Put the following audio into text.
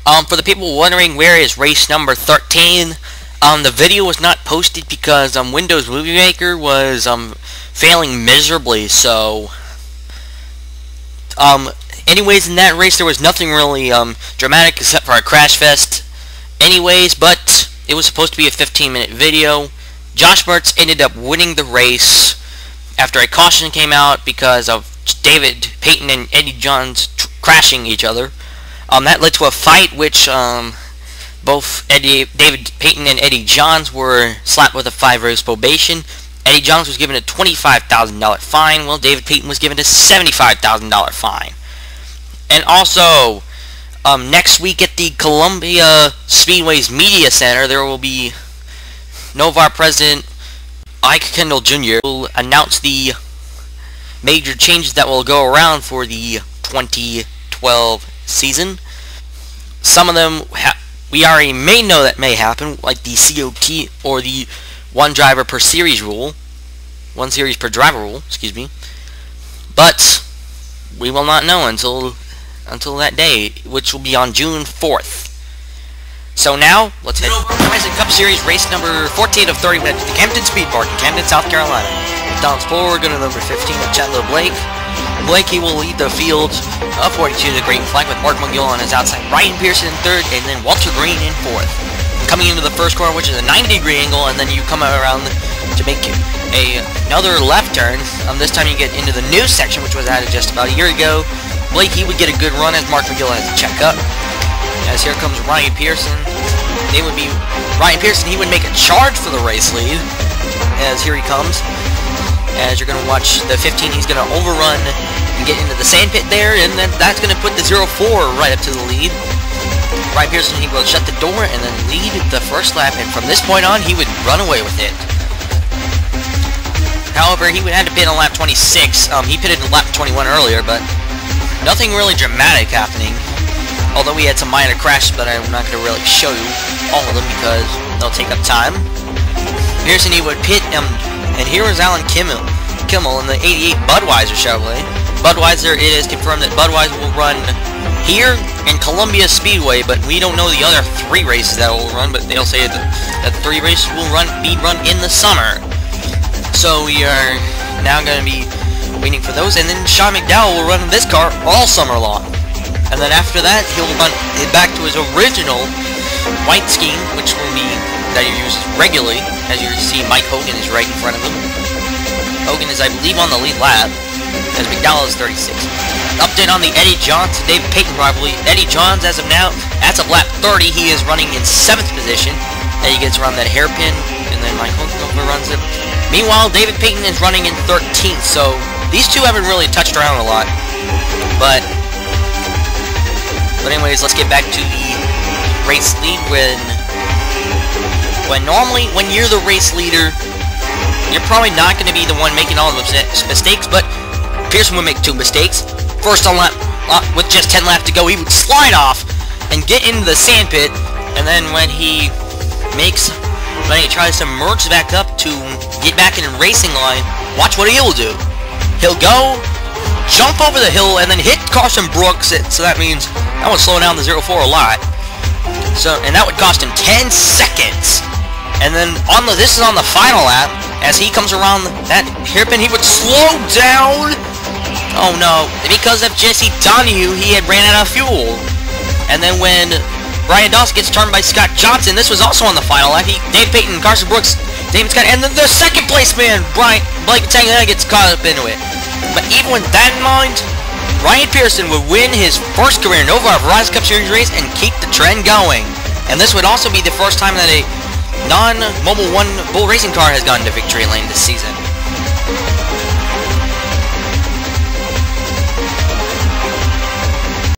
For the people wondering where is race number 13, the video was not posted because Windows Movie Maker was failing miserably. So, anyways, in that race there was nothing really dramatic except for a crash fest. Anyways, but it was supposed to be a 15-minute video. Josh Mertz ended up winning the race after a caution came out because of David Peteyon and Eddie Johns crashing each other. That led to a fight which both David Peteyon and Eddie Johns were slapped with a 5-race probation. Eddie Johns was given a $25,000 fine, while David Peteyon was given a $75,000 fine. And also, next week at the Columbia Speedway's Media Center, there will be NOVAR President Ike Kendall Jr. will announce the major changes that will go around for the 2012 season. Some of them we already may know that may happen, like the COT or the one driver per series rule, one series per driver rule, excuse me. But we will not know until that day, which will be on June 4th. So now, let's head over to Verizon Cup Series race number 14 of 30 minutes at the Camden Speedpark in Camden, South Carolina. Don Sporer going to number 15 at Chandler Blake. Blake, he will lead the field of 42 to the green flag with Mark McGill on his outside, Ryan Pearson in third, and then Walter Green in fourth. Coming into the first corner, which is a 90-degree angle, and then you come around to make another left turn. This time you get into the new section, which was added just about a year ago. Blake, he would get a good run as Mark McGill has to check up. As here comes Ryan Pearson. Ryan Pearson, he would make a charge for the race lead. As here he comes. As you're going to watch the 15, he's going to overrun and get into the sand pit there, and then that's going to put the 04 right up to the lead. Ryan Pearson, he will shut the door and then lead the first lap, and from this point on, he would run away with it. However, he would have to pit on lap 26. He pitted in lap 21 earlier, but nothing really dramatic happening. Although we had some minor crashes, but I'm not going to really show you all of them because they'll take up time. Pearson, he would pit, and here is Alan Kimmel in the 88 Budweiser Chevrolet. Budweiser, it is confirmed that Budweiser will run here in Columbia Speedway, but we don't know the other 3 races that will run, but they'll say that 3 races will be run in the summer. So we are now going to be waiting for those, and then Sean McDowell will run this car all summer long. And then after that, he'll run it back to his original white scheme, which will be that he uses regularly. As you see, Mike Hogan is right in front of him. Hogan is, I believe, on the lead lap, as McDowell is 36. Update on the Eddie Johns and David Peteyon rivalry. Eddie Johns, as of now, as of lap 30, he is running in 7th position. And he gets around that hairpin, and then Mike Hogan overruns it. Meanwhile, David Peteyon is running in 13th, so these two haven't really touched around a lot. But anyways, let's get back to the race lead. Normally, when you're the race leader, you're probably not going to be the one making all the mistakes, but Pearson would make 2 mistakes. First on lap, with just 10 laps to go, he would slide off and get into the sand pit, and then when he tries to merge back up to get back in the racing line, watch what he'll do. He'll go, jump over the hill, and then hit Carson Brooks, so that means that would slow down the 04 a lot. And that would cost him 10 seconds. And then this is on the final lap, as he comes around that hairpin, he would slow down. Oh no, because of Jesse Donahue, he had ran out of fuel. And then when Brian Dawson gets turned by Scott Johnson, this was also on the final lap. Dave Peteyon, Carson Brooks, David Scott, and then the second place man, Blake Tangana, gets caught up into it. But even with that in mind, Ryan Pearson would win his first career NOVAR Verizon Cup Series race and keep the trend going. And this would also be the first time that a non-Mobile 1 Bull racing car has gone to victory lane this season.